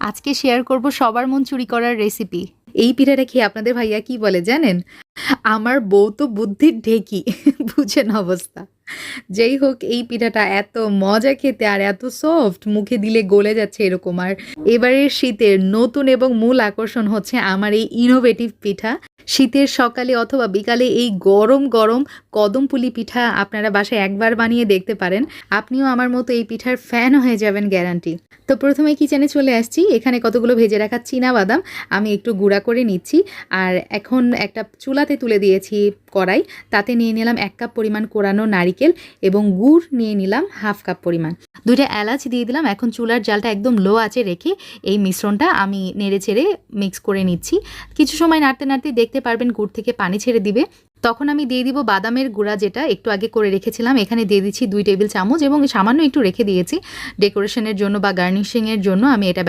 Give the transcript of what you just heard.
আজকে শেয়ার করব সবার মন চুরি করার রেসিপি। এই পিঠাটা খেয়ে আপনাদের ভাইয়া কি বলে জানেন? আমার বউ তো বুদ্ধির ঢেঁকি। বুঝেন অবস্থা। যেই হোক এই পিঠাটা এত মজা খেতে আর এত সফট, মুখে দিলে গলে যাচ্ছে এরকম। আর এবারের শীতের নতুন এবং মূল আকর্ষণ হচ্ছে আমার এই ইনোভেটিভ পিঠা। শীতের সকালে অথবা বিকালে এই গরম গরম কদমপুলি পিঠা আপনারা বাসায় একবার বানিয়ে দেখতে পারেন। আপনিও আমার মতো এই পিঠার ফ্যান হয়ে যাবেন গ্যারান্টি। তো প্রথমে কিচেনে চলে আসছি। এখানে কতগুলো ভেজে রাখা চীনাবাদাম আমি একটু গুঁড়া করে নিচ্ছি। আর এখন একটা চুলাতে তুলে দিয়েছি কড়াই। তাতে নিয়ে নিলাম 1 কাপ পরিমাণ কোরানো নারিকেল এবং গুড় নিয়ে নিলাম 1/2 কাপ পরিমাণ। 2টা এলাচ দিয়ে দিলাম। এখন চুলার জালটা একদম লো আঁচে রেখে এই মিশ্রণটা আমি নেড়েচেড়ে মিক্স করে নিচ্ছি। কিছু সময় নাড়তে নাড়তে দেখতে পারবেন গুড় থেকে পানি ছেড়ে দিবে। তখন আমি দিয়ে দিব বাদামের গুঁড়া, যেটা একটু আগে করে রেখেছিলাম। এখানে দিয়ে দিচ্ছি 2 টেবিল চামচ এবং সামান্য একটু রেখে দিয়েছি ডেকোরেশনের জন্য বা গার্নিশিংয়ের জন্য আমি এটা